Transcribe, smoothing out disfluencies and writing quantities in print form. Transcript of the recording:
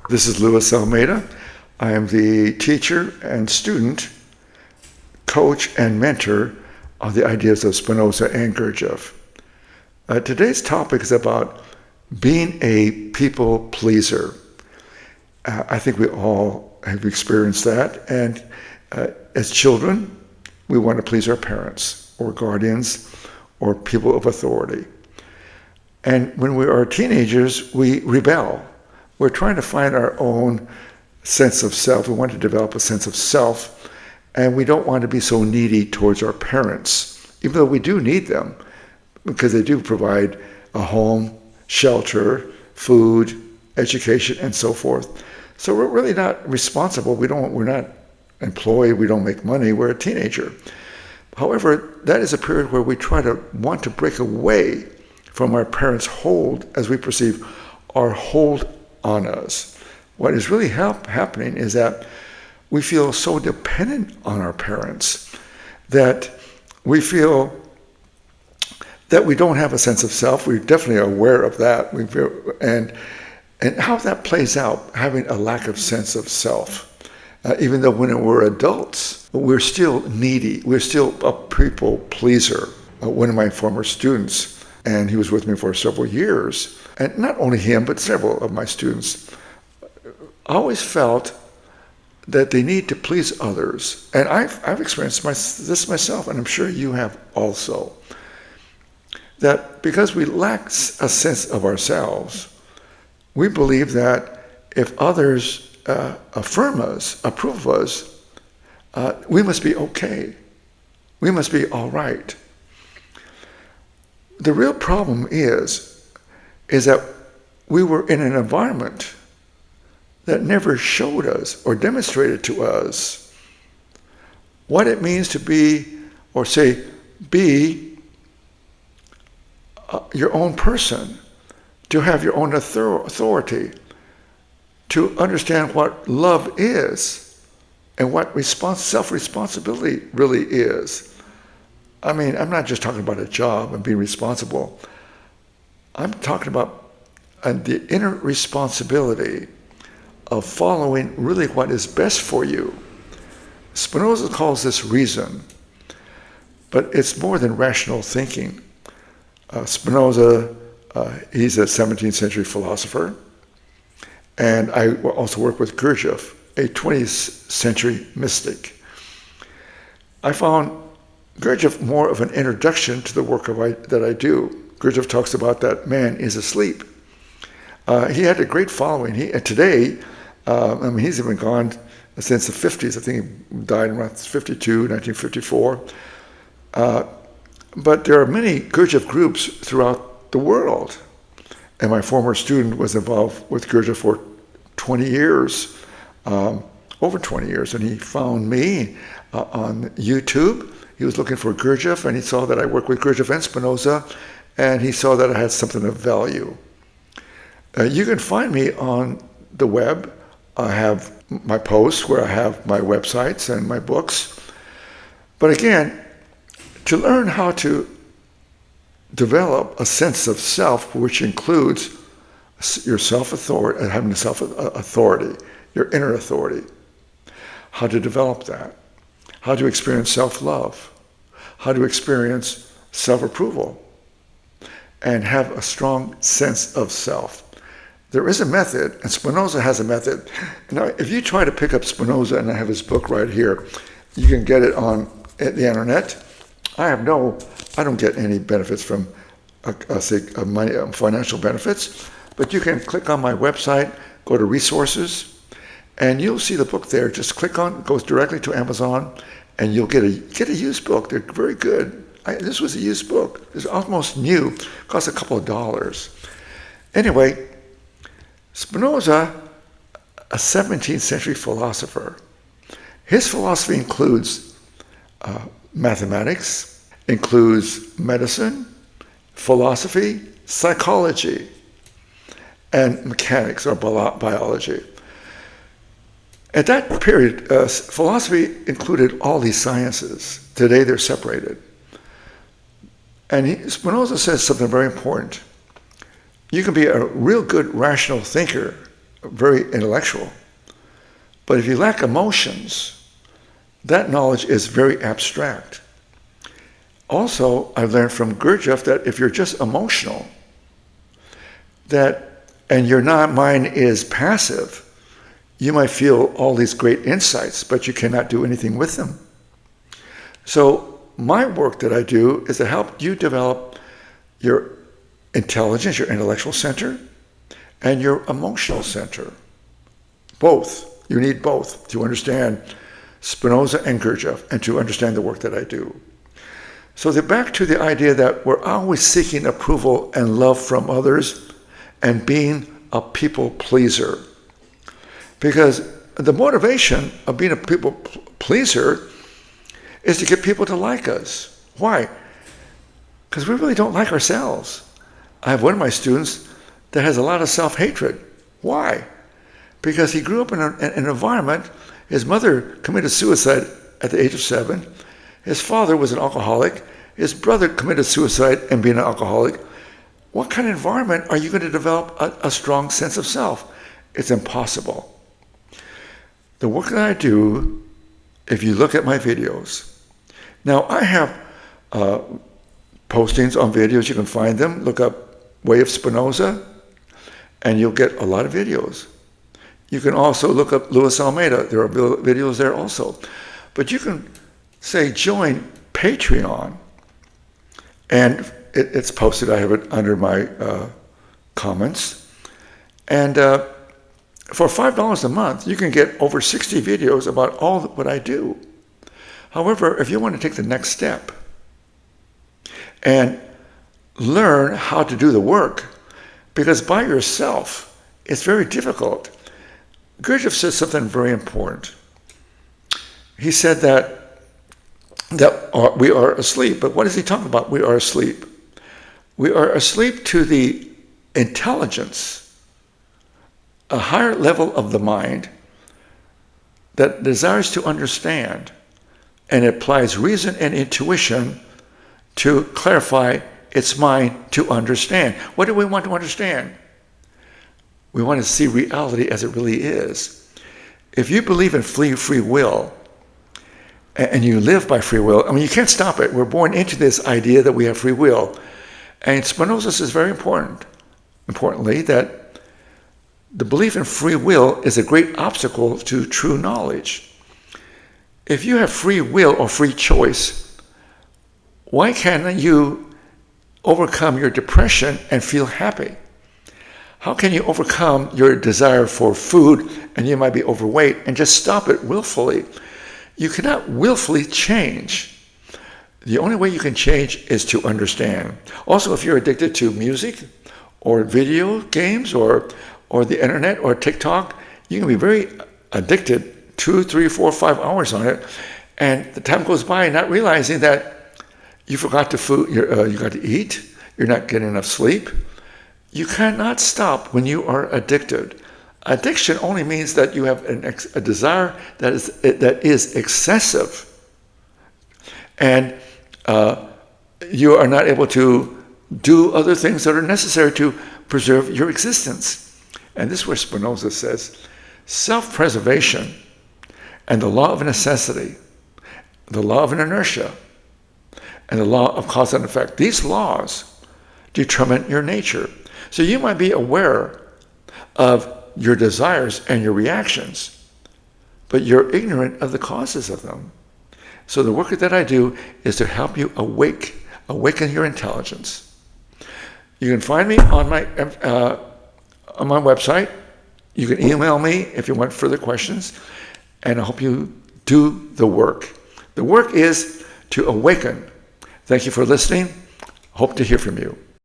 This is Louis Almeida. I am the teacher and student, coach and mentor of the ideas of Spinoza and Gurdjieff. Today's topic is about being a people pleaser. I think we all have experienced that, and as children, we want to please our parents or guardians or people of authority. And when we are teenagers, we rebel. We're trying to find our own sense of self. We want to develop a sense of self, and we don't want to be so needy towards our parents, even though we do need them, because they do provide a home, shelter, food, education, and so forth. So we're really not responsible. We're not employed. We don't make money. We're a teenager. However, that is a period where we want to break away from our parents' hold, as we perceive our hold on us. What is really happening is that we feel so dependent on our parents that we feel that we don't have a sense of self. We're definitely aware of that. And how that plays out, having a lack of sense of self. Even though when we're adults, we're still needy. We're still a people pleaser. One of my former students, and he was with me for several years, and not only him, but several of my students, always felt that they need to please others. And I've experienced this myself, and I'm sure you have also. That because we lack a sense of ourselves, we believe that if others affirm us, approve of us, we must be okay. We must be all right. The real problem is that we were in an environment that never showed us or demonstrated to us what it means to be, or say, be your own person, to have your own authority, to understand what love is and what self-responsibility really is. I mean, I'm not just talking about a job and being responsible. I'm talking about the inner responsibility of following really what is best for you. Spinoza calls this reason, but it's more than rational thinking. Spinoza, he's a 17th century philosopher, and I also work with Gurdjieff, a 20th century mystic. I found Gurdjieff more of an introduction to the work that I do. Gurdjieff talks about that man is asleep. He had a great following. Today, he's been gone since the 50s. I think he died around 1954. But there are many Gurdjieff groups throughout the world. And my former student was involved with Gurdjieff for 20 years, over 20 years. And he found me on YouTube. He was looking for Gurdjieff, and he saw that I worked with Gurdjieff and Spinoza, and he saw that I had something of value. You can find me on the web. I have my posts where I have my websites and my books. But again, to learn how to develop a sense of self, which includes your self-authority, having a self-authority, your inner authority, how to develop that, how to experience self-love, how to experience self-approval, and have a strong sense of self. There is a method, and Spinoza has a method. Now, if you try to pick up Spinoza, and I have his book right here, you can get it on the internet. I don't get any benefits from, money, financial benefits, but you can click on my website, go to resources, and you'll see the book there. Just click on, it goes directly to Amazon, and you'll get a used book. They're very good. This was a used book. It's almost new. It cost a couple of dollars. Anyway, Spinoza, a 17th century philosopher, his philosophy includes mathematics, includes medicine, philosophy, psychology, and mechanics or biology. At that period, philosophy included all these sciences. Today they're separated. And Spinoza says something very important. You can be a real good rational thinker very intellectual. But if you lack emotions, that knowledge is very abstract. Also, I learned from Gurdjieff that if you're just emotional, and your mind is passive, you might feel all these great insights, but you cannot do anything with them. So my work that I do is to help you develop your intelligence, your intellectual center, and your emotional center. Both. You need both to understand Spinoza and Gurdjieff and to understand the work that I do. So back to the idea that we're always seeking approval and love from others and being a people pleaser. Because the motivation of being a people pleaser is to get people to like us. Why? Because we really don't like ourselves. I have one of my students that has a lot of self-hatred. Why? Because he grew up in an environment, his mother committed suicide at the age of 7, his father was an alcoholic, his brother committed suicide and being an alcoholic. What kind of environment are you going to develop a strong sense of self? It's impossible. The work that I do, if you look at my videos, now I have postings on videos, you can find them, look up Way of Spinoza, and you'll get a lot of videos. You can also look up Luis Almeida, there are videos there also. But you can say join Patreon, and it's posted, I have it under my comments. And for $5 a month, you can get over 60 videos about all what I do. However, if you want to take the next step and learn how to do the work, because by yourself, it's very difficult. Gurdjieff says something very important. He said that we are asleep, but what is he talking about? We are asleep. We are asleep to the intelligence, a higher level of the mind that desires to understand and applies reason and intuition to clarify its mind to understand. What do we want to understand? We want to see reality as it really is. If you believe in free will, and you live by free will, I mean, you can't stop it. We're born into this idea that we have free will. And Spinoza says very importantly, that the belief in free will is a great obstacle to true knowledge. If you have free will or free choice, why can't you overcome your depression and feel happy? How can you overcome your desire for food and you might be overweight and just stop it willfully? You cannot willfully change. The only way you can change is to understand. Also, if you're addicted to music or video games or the internet or TikTok, you can be very addicted 2, 3, 4, 5 hours on it, and the time goes by not realizing that you forgot you got to eat, you're not getting enough sleep. You cannot stop when you are addicted. Addiction only means that you have a desire that is excessive, and you are not able to do other things that are necessary to preserve your existence. And this is where Spinoza says, self-preservation and the law of necessity, the law of inertia, and the law of cause and effect, these laws determine your nature. So you might be aware of your desires and your reactions, but you're ignorant of the causes of them. So the work that I do is to help you awaken your intelligence. You can find me on my website. You can email me if you want further questions, and I hope you do the work. The work is to awaken. Thank you for listening. Hope to hear from you.